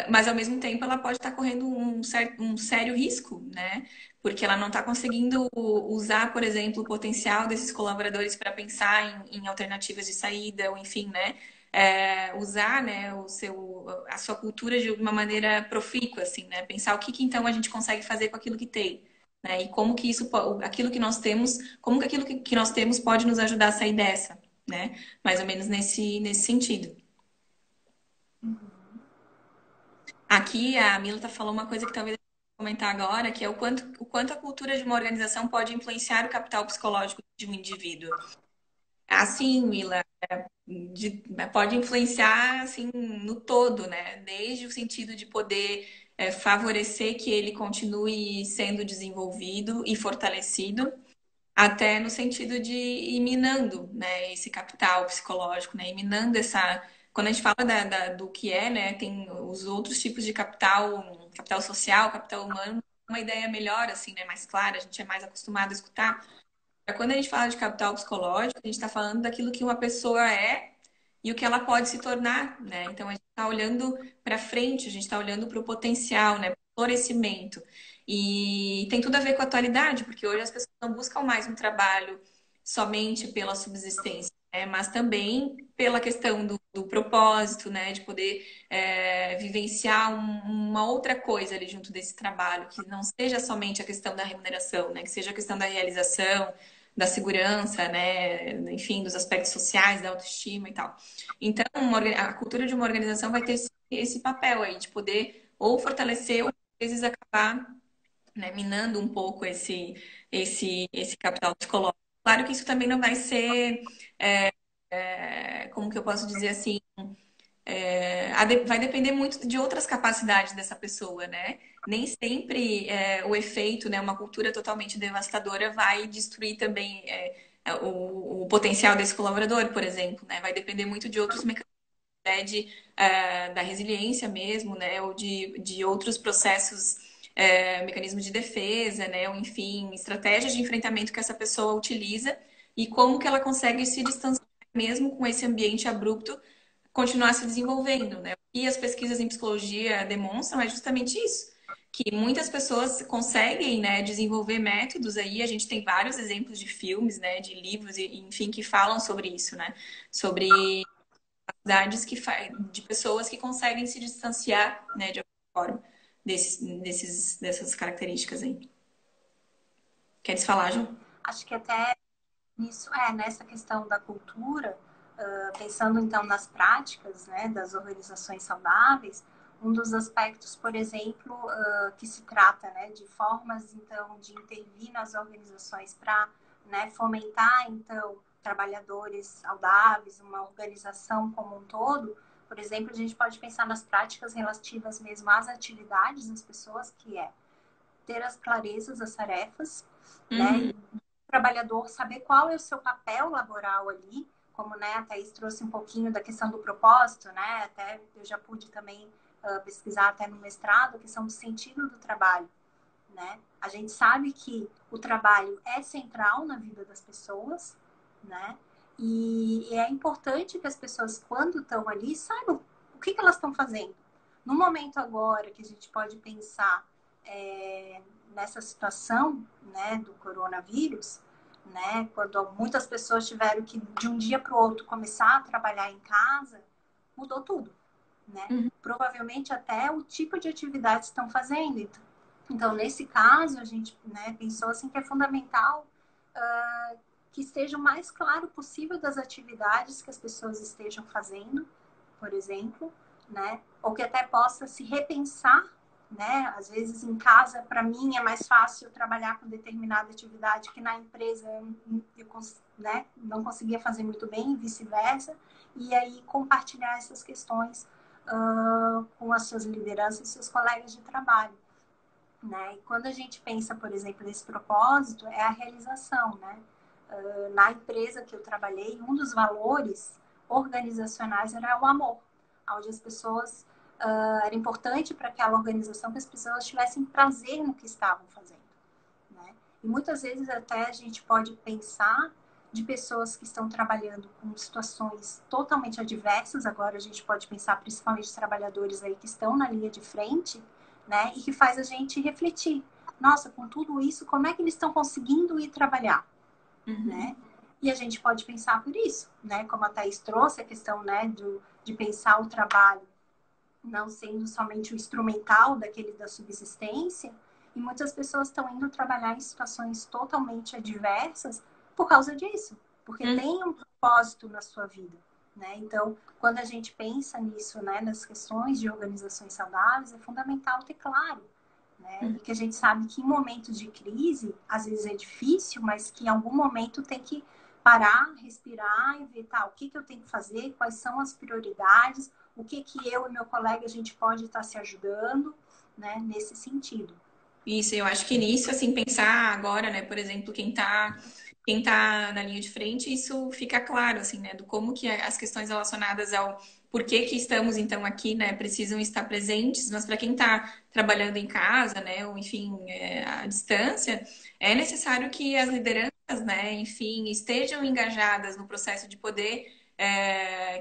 Mas ao mesmo tempo ela pode estar correndo um sério risco, né? Porque ela não está conseguindo usar, por exemplo, o potencial desses colaboradores para pensar em alternativas de saída, ou enfim, né? Usar, né, a sua cultura de uma maneira profícua, assim, né? Pensar o que então a gente consegue fazer com aquilo que tem, né? E como que aquilo que nós temos, como que aquilo que nós temos pode nos ajudar a sair dessa, né? Mais ou menos nesse sentido. Aqui a Mila tá falando uma coisa que talvez eu vou comentar agora, que é o quanto a cultura de uma organização pode influenciar o capital psicológico de um indivíduo. Assim, Mila, pode influenciar assim no todo, né? Desde o sentido de poder favorecer que ele continue sendo desenvolvido e fortalecido, até no sentido de ir minando, né, esse capital psicológico, né, e minando essa. Quando a gente fala do que é, né, tem os outros tipos de capital, capital social, capital humano, uma ideia melhor, assim, né, mais clara, a gente é mais acostumado a escutar. Quando a gente fala de capital psicológico, a gente está falando daquilo que uma pessoa é e o que ela pode se tornar, né? Então a gente está olhando para frente, a gente está olhando para o potencial, né? Para o florescimento. E tem tudo a ver com a atualidade, porque hoje as pessoas não buscam mais um trabalho somente pela subsistência, né? Mas também pela questão do propósito, né? De poder vivenciar uma outra coisa ali junto desse trabalho, que não seja somente a questão da remuneração, né? Que seja a questão da realização, da segurança, né? Enfim, dos aspectos sociais, da autoestima e tal. Então, a cultura de uma organização vai ter esse papel aí de poder ou fortalecer ou às vezes acabar, né, minando um pouco esse capital psicológico. Claro que isso também não vai ser, como que eu posso dizer assim, vai depender muito de outras capacidades dessa pessoa, né? Nem sempre o efeito, né, uma cultura totalmente devastadora vai destruir também o potencial desse colaborador, por exemplo, né? Vai depender muito de outros mecanismos, né, da resiliência mesmo, né? Ou de outros processos, mecanismos de defesa, né? Ou enfim, estratégias de enfrentamento que essa pessoa utiliza e como que ela consegue se distanciar mesmo com esse ambiente abrupto continuar se desenvolvendo, né? O que as pesquisas em psicologia demonstram é justamente isso, que muitas pessoas conseguem, né, desenvolver métodos aí, a gente tem vários exemplos de filmes, né, de livros, enfim, que falam sobre isso, né? Sobre capacidades de pessoas que conseguem se distanciar, né, de alguma forma, dessas características aí. Queres falar, Ju? Acho que até nisso, nessa questão da cultura, pensando então nas práticas, né, das organizações saudáveis, um dos aspectos, por exemplo, que se trata, né, de formas então de intervir nas organizações para, né, fomentar então trabalhadores saudáveis, uma organização como um todo. Por exemplo, a gente pode pensar nas práticas relativas mesmo às atividades das pessoas, que é ter as clarezas das tarefas, né, Uhum. e o trabalhador saber qual é o seu papel laboral ali, como, né, a Thaís trouxe um pouquinho da questão do propósito, né, até eu já pude também pesquisar até no mestrado, a questão do sentido do trabalho, né. A gente sabe que o trabalho é central na vida das pessoas, né, e é importante que as pessoas, quando estão ali, saibam o que elas estão fazendo. No momento agora que a gente pode pensar é, nessa situação, né, do coronavírus, né, quando muitas pessoas tiveram que de um dia para o outro começar a trabalhar em casa, mudou tudo, né? Uhum. Provavelmente até o tipo de atividade estão fazendo. Então, nesse caso, a gente, né, pensou assim que é fundamental que esteja o mais claro possível das atividades que as pessoas estejam fazendo, por exemplo, né? Ou que até possa se repensar, né? Às vezes em casa, para mim, é mais fácil trabalhar com determinada atividade que na empresa eu né, não conseguia fazer muito bem, e vice-versa. E aí compartilhar essas questões com as suas lideranças e seus colegas de trabalho. Né? E quando a gente pensa, por exemplo, nesse propósito, é a realização, né? Na empresa que eu trabalhei, um dos valores organizacionais era o amor, onde as pessoas era importante para aquela organização que as pessoas tivessem prazer no que estavam fazendo, né? E muitas vezes até a gente pode pensar de pessoas que estão trabalhando com situações totalmente adversas. Agora a gente pode pensar principalmente trabalhadores aí que estão na linha de frente, né? E que faz a gente refletir. Nossa, com tudo isso, como é que eles estão conseguindo ir trabalhar, né? Uhum. E a gente pode pensar por isso, né? Como a Thaís trouxe a questão, né, de pensar o trabalho não sendo somente o instrumental daquele da subsistência, e muitas pessoas estão indo trabalhar em situações totalmente adversas por causa disso, porque Uhum. tem um propósito na sua vida, né? Então, quando a gente pensa nisso, né, nas questões de organizações saudáveis, é fundamental ter claro, né? E que a gente sabe que em momentos de crise, às vezes é difícil, mas que em algum momento tem que parar, respirar e ver, tá, o que que eu tenho que fazer, quais são as prioridades, o que que eu e meu colega a gente pode estar se ajudando, né, nesse sentido. Isso, eu acho que nisso, assim, pensar agora, né, por exemplo, quem tá na linha de frente, isso fica claro, assim, né, do como que as questões relacionadas ao porquê que estamos, então, aqui, né, precisam estar presentes, mas para quem está trabalhando em casa, né, ou, enfim, à distância, é necessário que as lideranças, né, enfim, estejam engajadas no processo de poder,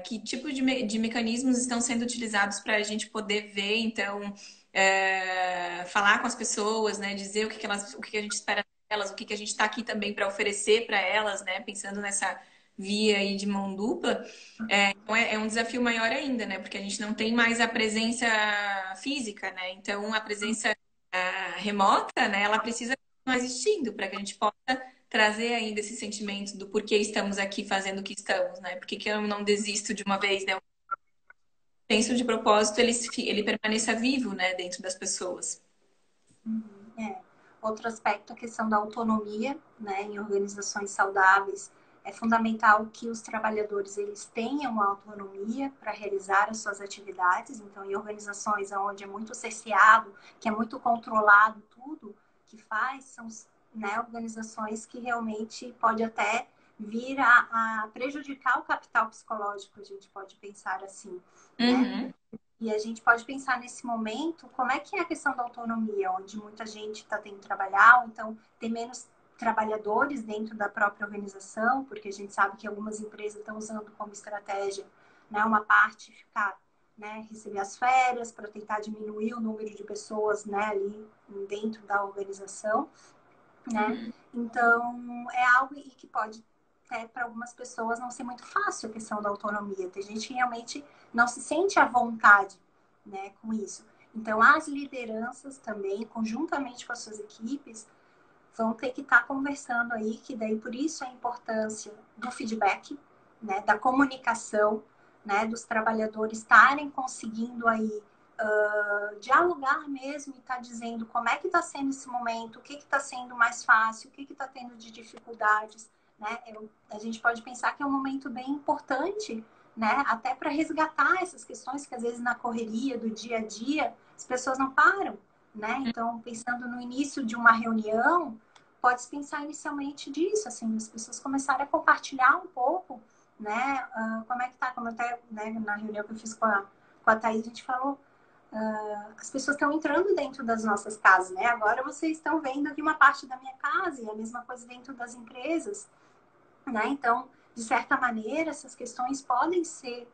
que tipo de mecanismos estão sendo utilizados para a gente poder ver, então, falar com as pessoas, né? Dizer o que a gente espera delas, o que a gente está aqui também para oferecer para elas, né? Pensando nessa via aí de mão dupla. Então é um desafio maior ainda, né? Porque a gente não tem mais a presença física, né? Então a presença remota, né? Ela precisa continuar existindo para que a gente possa trazer ainda esse sentimento do porquê estamos aqui fazendo o que estamos, né? Por que que eu não desisto de uma vez, né? Senso de propósito ele permaneça vivo, né, dentro das pessoas. É. Outro aspecto, a questão da autonomia, né, em organizações saudáveis. É fundamental que os trabalhadores eles tenham autonomia para realizar as suas atividades. Então, em organizações onde é muito cerceado, que é muito controlado tudo que faz, são, né, organizações que realmente pode até vir a prejudicar o capital psicológico, a gente pode pensar assim, né? Uhum. E a gente pode pensar nesse momento como é que é a questão da autonomia, onde muita gente está tendo que trabalhar, ou então tem menos trabalhadores dentro da própria organização, porque a gente sabe que algumas empresas estão usando como estratégia, né, uma parte ficar, né, receber as férias para tentar diminuir o número de pessoas, né, ali dentro da organização, né? Então é algo que pode para algumas pessoas não ser muito fácil a questão da autonomia. Tem gente que realmente não se sente à vontade, né, com isso. Então, as lideranças também, conjuntamente com as suas equipes, vão ter que estar conversando aí, que daí por isso a importância do feedback, né, da comunicação, né, dos trabalhadores estarem conseguindo aí dialogar mesmo e estar dizendo como é que está sendo esse momento, o que está sendo mais fácil, o que está tendo de dificuldades, né? A gente pode pensar que é um momento bem importante, né? Até para resgatar essas questões que às vezes na correria do dia a dia as pessoas não param, né? Então, pensando no início de uma reunião, pode pensar inicialmente disso, assim, as pessoas começarem a compartilhar um pouco, né? Como é que tá, como até, né, na reunião que eu fiz com a Thaís, a gente falou, as pessoas estão entrando dentro das nossas casas, né? Agora vocês estão vendo aqui uma parte da minha casa e a mesma coisa dentro das empresas, né? Então, de certa maneira, essas questões podem ser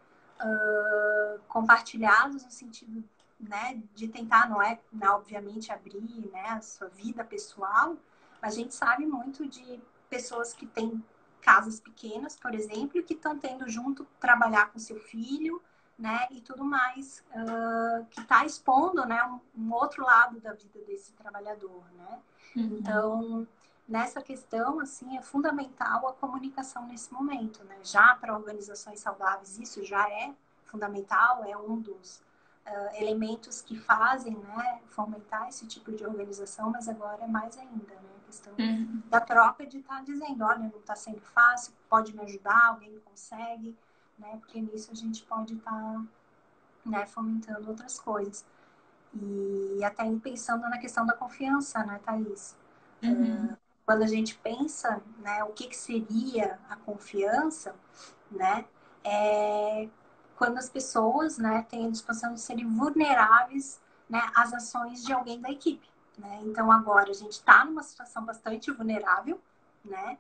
compartilhadas no sentido, né, de tentar, não é, né, obviamente, abrir, né, a sua vida pessoal, mas a gente sabe muito de pessoas que têm casas pequenas, por exemplo, que estão tendo junto trabalhar com seu filho, né, e tudo mais, que está expondo, né, um outro lado da vida desse trabalhador, né? Uhum. Então, nessa questão, assim, é fundamental a comunicação nesse momento, né? Já para organizações saudáveis, isso já é fundamental, é um dos elementos que fazem, né, fomentar esse tipo de organização, mas agora é mais ainda, né? A questão Uhum. da troca de estar dizendo, olha, não está sendo fácil, pode me ajudar, alguém consegue, né? Porque nisso a gente pode estar, né, fomentando outras coisas. E até pensando na questão da confiança, né, Thaís? Uhum. Quando a gente pensa, né, o que, que seria a confiança, né, é quando as pessoas, né, têm a disposição de serem vulneráveis, né, às ações de alguém da equipe, né? Então agora a gente está numa situação bastante vulnerável, né?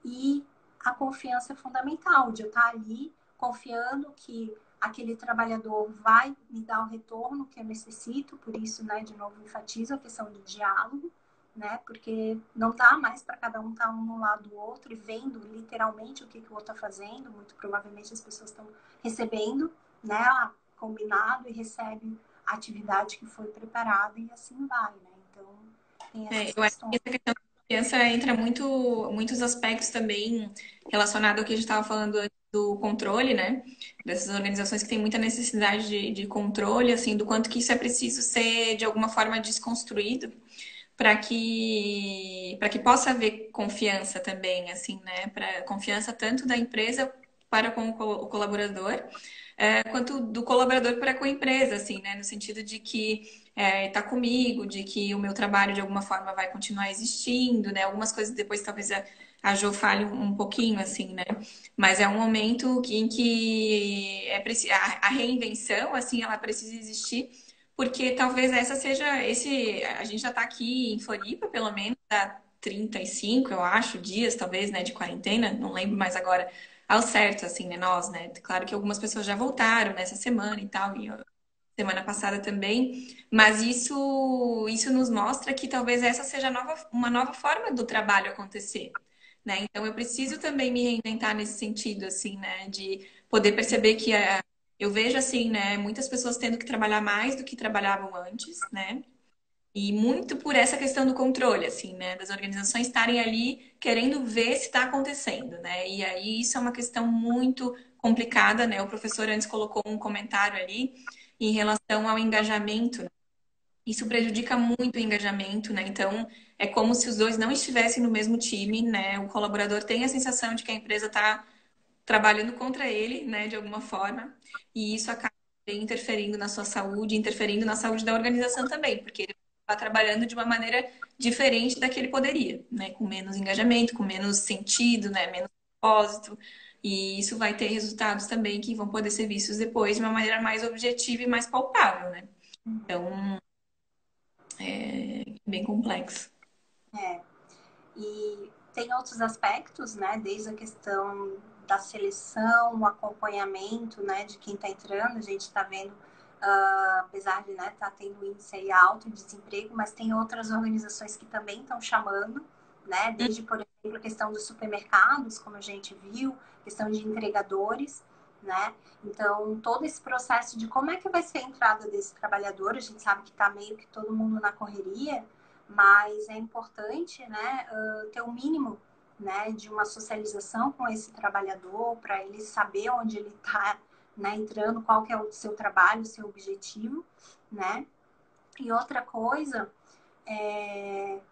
E a confiança é fundamental de eu estar ali confiando que aquele trabalhador vai me dar o retorno que eu necessito, por isso, né, de novo enfatizo a questão do diálogo, né? Porque não dá mais para cada um estar um no lado do outro e vendo literalmente o que, que o outro está fazendo. Muito provavelmente as pessoas estão recebendo, né? Combinado e recebe a atividade que foi preparada e assim vai, né? Então tem essas Eu acho que questões. essa questão da confiança entra muitos aspectos também relacionados ao que a gente estava falando antes do controle, né? Dessas organizações que têm muita necessidade de controle, assim, do quanto que isso é preciso ser, de alguma forma, desconstruído para que possa haver confiança também, assim, né? Para confiança tanto da empresa para com o colaborador, quanto do colaborador para com a empresa, assim, né? No sentido de que tá comigo, de que o meu trabalho de alguma forma vai continuar existindo, né? Algumas coisas depois talvez a Jo fale um pouquinho, assim, né? Mas é um momento em que a reinvenção, assim, ela precisa existir, porque talvez essa seja esse. A gente já está aqui em Floripa, pelo menos, há 35, eu acho, dias, talvez, né, de quarentena, não lembro mais agora ao certo, assim, né, nós, né? Claro que algumas pessoas já voltaram nessa semana e tal, e semana passada também, mas isso nos mostra que talvez essa seja uma nova forma do trabalho acontecer, né? Então eu preciso também me reinventar nesse sentido, assim, né? De poder perceber que eu vejo assim, né? Muitas pessoas tendo que trabalhar mais do que trabalhavam antes, né? E muito por essa questão do controle, assim, né? Das organizações estarem ali querendo ver se está acontecendo, né? E aí isso é uma questão muito complicada, né? O professor antes colocou um comentário ali em relação ao engajamento. Isso prejudica muito o engajamento, né? Então, é como se os dois não estivessem no mesmo time, né? O colaborador tem a sensação de que a empresa está trabalhando contra ele, né, de alguma forma, e isso acaba interferindo na sua saúde, interferindo na saúde da organização também, porque ele está trabalhando de uma maneira diferente da que ele poderia, né, com menos engajamento, com menos sentido, né, menos propósito, e isso vai ter resultados também que vão poder ser vistos depois de uma maneira mais objetiva e mais palpável, né? Então, é bem complexo. É. E tem outros aspectos, né? Desde a questão da seleção, o acompanhamento, né? De quem está entrando, a gente está vendo, apesar de, né, tá tendo índice aí alto de desemprego, mas tem outras organizações que também estão chamando, né? Desde, por exemplo, a questão dos supermercados, como a gente viu, questão de entregadores, né? Então, todo esse processo de como é que vai ser a entrada desse trabalhador, a gente sabe que está meio que todo mundo na correria, mas é importante, né, ter o mínimo, né, de uma socialização com esse trabalhador, para ele saber onde ele está, né, entrando, qual que é o seu trabalho, o seu objetivo, né. E outra coisa,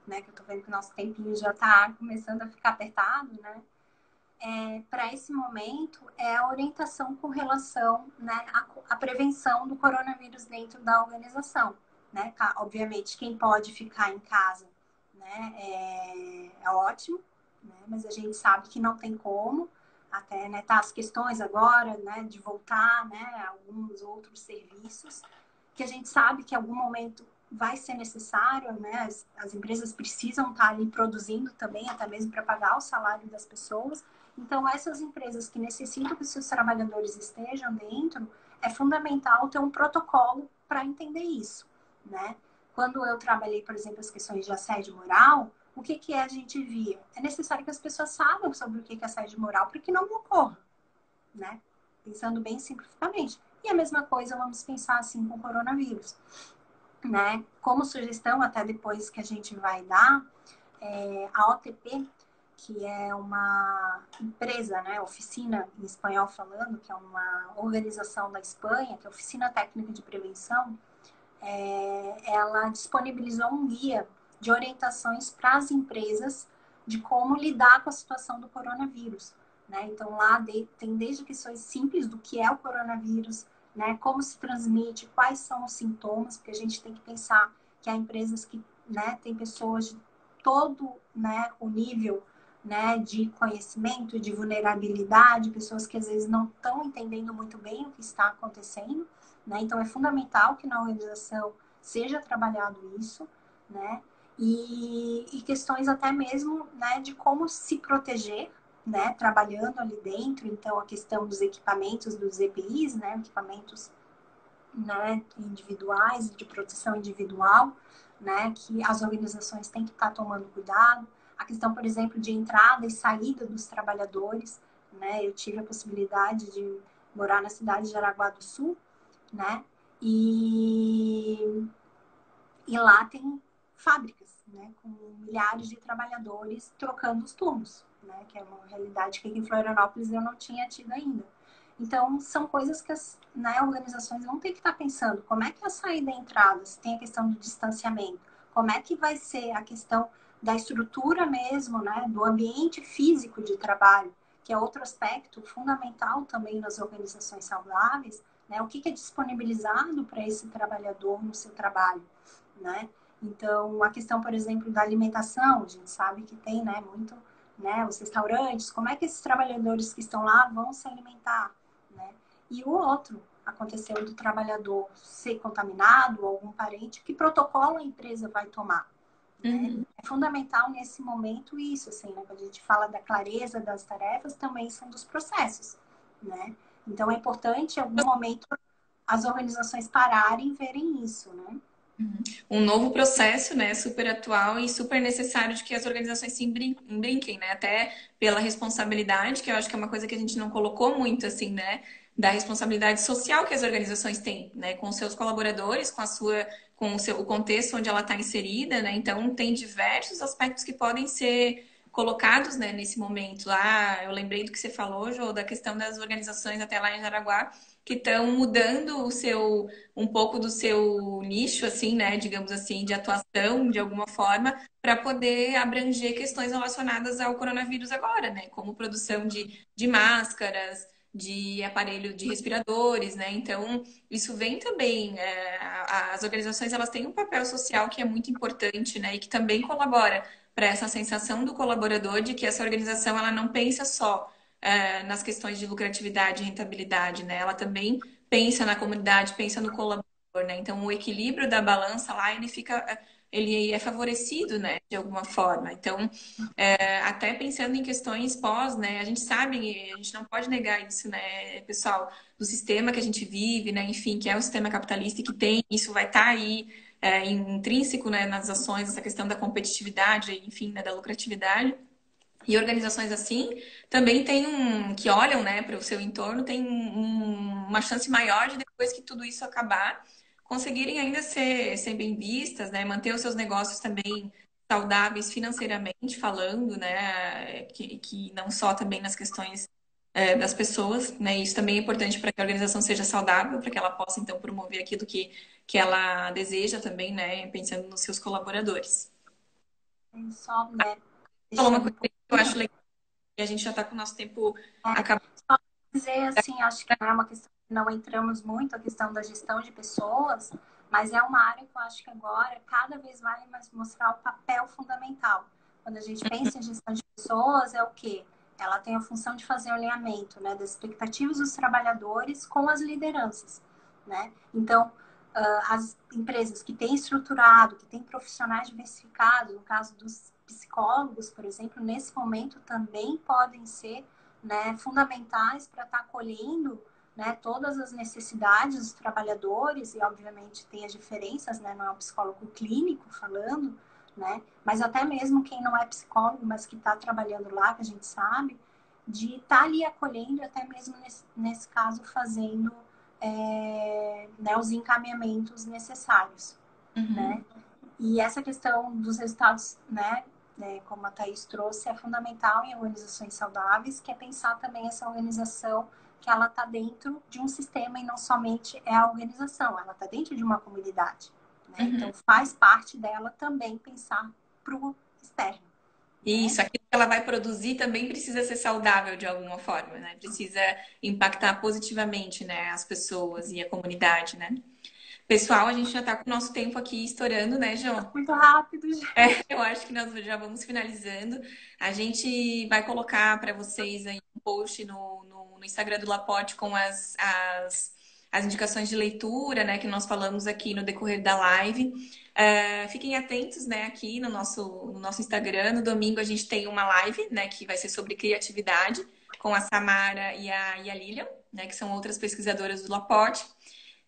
né, que eu tô vendo que o nosso tempinho já está começando a ficar apertado, né, para esse momento é a orientação com relação, né, à prevenção do coronavírus dentro da organização, né? Obviamente, quem pode ficar em casa, né, é ótimo, né? Mas a gente sabe que não tem como, até, né, tá as questões agora, né, de voltar, né, a alguns outros serviços que a gente sabe que em algum momento vai ser necessário, né? As empresas precisam estar ali produzindo também, até mesmo para pagar o salário das pessoas. Então, essas empresas que necessitam que seus trabalhadores estejam dentro, é fundamental ter um protocolo para entender isso, né? Quando eu trabalhei, por exemplo, as questões de assédio moral, o que a gente via? É necessário que as pessoas saibam sobre o que é assédio moral para que não ocorra, né? Pensando bem simplificamente. E a mesma coisa vamos pensar assim com o coronavírus, né? Como sugestão, até depois que a gente vai dar, a OTP, que é uma empresa, né, oficina em espanhol falando, que é uma organização da Espanha, que é a Oficina Técnica de Prevenção, ela disponibilizou um guia de orientações para as empresas de como lidar com a situação do coronavírus, né? Então lá tem desde questões simples do que é o coronavírus, né? Como se transmite, quais são os sintomas, porque a gente tem que pensar que há empresas que, né, tem pessoas de todo, né, o nível, né, de conhecimento, de vulnerabilidade, pessoas que às vezes não estão entendendo muito bem o que está acontecendo, né? Então é fundamental que na organização seja trabalhado isso, né? E questões até mesmo, né, de como se proteger, né, trabalhando ali dentro. Então a questão dos equipamentos, dos EPIs, né, equipamentos, né, individuais, de proteção individual, né, que as organizações têm que estar tomando cuidado. A questão, por exemplo, de entrada e saída dos trabalhadores, né? Eu tive a possibilidade de morar na cidade de Jaraguá do Sul, né? E lá tem fábricas, né, com milhares de trabalhadores trocando os turnos, né, que é uma realidade que aqui em Florianópolis eu não tinha tido ainda. Então, são coisas que as, né, organizações vão ter que estar pensando. Como é que é a saída e a entrada? Se tem a questão do distanciamento. Como é que vai ser a questão da estrutura mesmo, né, do ambiente físico de trabalho, que é outro aspecto fundamental também nas organizações saudáveis, né? O que é disponibilizado para esse trabalhador no seu trabalho, né? Então, a questão, por exemplo, da alimentação, a gente sabe que tem, né, muito, né, os restaurantes, como é que esses trabalhadores que estão lá vão se alimentar, né? E o outro, aconteceu do trabalhador ser contaminado ou algum parente, que protocolo a empresa vai tomar, né? Uhum. É fundamental nesse momento isso, assim, né? Quando a gente fala da clareza das tarefas, também são dos processos, né? Então, é importante, em algum momento, as organizações pararem e verem isso, né? Um novo processo, né, super atual e super necessário de que as organizações se brinquem, né, até pela responsabilidade, que eu acho que é uma coisa que a gente não colocou muito, assim, né, da responsabilidade social que as organizações têm, né, com os seus colaboradores, com o seu, o contexto onde ela está inserida, né, então tem diversos aspectos que podem ser colocados, né, nesse momento. Lá, eu lembrei do que você falou, Jô, da questão das organizações até lá em Jaraguá, que estão mudando o seu um pouco do seu nicho, assim, né, digamos assim, de atuação, de alguma forma, para poder abranger questões relacionadas ao coronavírus agora, né, como produção de máscaras, de aparelho de respiradores, né, então isso vem também, as organizações, elas têm um papel social que é muito importante, né, e que também colabora para essa sensação do colaborador de que essa organização, ela não pensa só nas questões de lucratividade e rentabilidade, né? Ela também pensa na comunidade, pensa no colaborador, né? Então, o equilíbrio da balança lá, ele é favorecido, né? De alguma forma. Então, até pensando em questões pós, né? A gente sabe, a gente não pode negar isso, né, pessoal, do sistema que a gente vive, né? Enfim, que é o sistema capitalista e que tem, isso vai estar aí intrínseco, né, nas ações, essa questão da competitividade, enfim, né, da lucratividade. E organizações assim também tem que olham, né, para o seu entorno, tem uma chance maior de depois que tudo isso acabar, conseguirem ainda ser bem vistas, né, manter os seus negócios também saudáveis financeiramente falando, né, que não só também nas questões das pessoas, né, isso também é importante para que a organização seja saudável, para que ela possa então promover aquilo que ela deseja também, né, pensando nos seus colaboradores. Só, né, Falou uma deixando um coisa que eu pouquinho, acho legal. E a gente já está com o nosso tempo é, acabando. só dizer assim, acho que não é uma questão, não entramos muito a questão da gestão de pessoas, mas é uma área que eu acho que agora cada vez vai mais mostrar o papel fundamental. Quando a gente pensa em gestão de pessoas, é o quê? Ela tem a função de fazer o alinhamento, né, das expectativas dos trabalhadores com as lideranças, né? Então, as empresas que têm estruturado, que têm profissionais diversificados, no caso dos psicólogos, por exemplo, nesse momento também podem ser, né, fundamentais para estar acolhendo, né, todas as necessidades dos trabalhadores e, obviamente, tem as diferenças, né, não é um psicólogo clínico falando, né, mas até mesmo quem não é psicólogo, mas que está trabalhando lá, que a gente sabe, de estar ali acolhendo, até mesmo nesse caso fazendo né, os encaminhamentos necessários, Uhum. né? E essa questão dos resultados, né, como a Thaís trouxe, é fundamental em organizações saudáveis, que é pensar também essa organização que ela está dentro de um sistema e não somente é a organização, ela está dentro de uma comunidade, né? Uhum. Então faz parte dela também pensar para o externo, né? Isso, aquilo que ela vai produzir também precisa ser saudável de alguma forma, né? Precisa impactar positivamente, né, as pessoas e a comunidade, né? Pessoal, a gente já está com o nosso tempo aqui estourando, né, João? Muito rápido, gente. Eu acho que nós já vamos finalizando. A gente vai colocar para vocês aí um post no Instagram do Laporte com as indicações de leitura, né, que nós falamos aqui no decorrer da live. Fiquem atentos, né, aqui no nosso Instagram. No domingo a gente tem uma live, né, que vai ser sobre criatividade com a Samara e a Lilian, né, que são outras pesquisadoras do Laporte.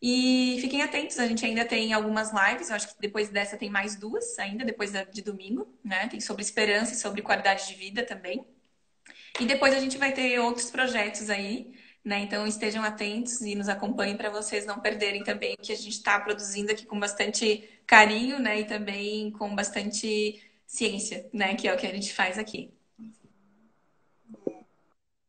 E fiquem atentos, a gente ainda tem algumas lives, eu acho que depois dessa tem mais duas ainda, depois de domingo, né? Tem sobre esperança e sobre qualidade de vida também. E depois a gente vai ter outros projetos aí, né? Então estejam atentos e nos acompanhem para vocês não perderem também o que a gente está produzindo aqui com bastante carinho, né? E também com bastante ciência, né? Que é o que a gente faz aqui.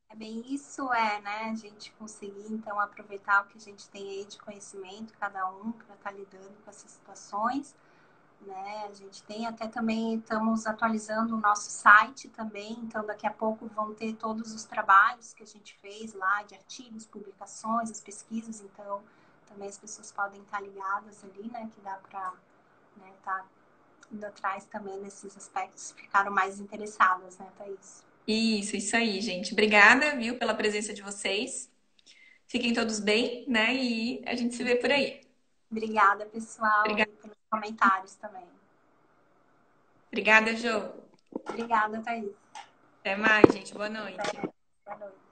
É bem isso, é, né? A gente conseguir, então, aproveitar o que a gente tem aí de conhecimento, cada um, para estar lidando com essas situações, né? A gente tem até também, estamos atualizando o nosso site também, então daqui a pouco vão ter todos os trabalhos que a gente fez lá, de artigos, publicações, as pesquisas, então também as pessoas podem estar ligadas ali, né? Que dá para, né, tá indo atrás também nesses aspectos, ficaram mais interessadas, né, Thaís? Isso aí, gente. Obrigada, viu, pela presença de vocês. Fiquem todos bem, né? E a gente se vê por aí. Obrigada, pessoal, aí Obrigada, pelos comentários também. obrigada, Jô. Obrigada, Thaís. Até mais, gente. Boa noite. Boa noite.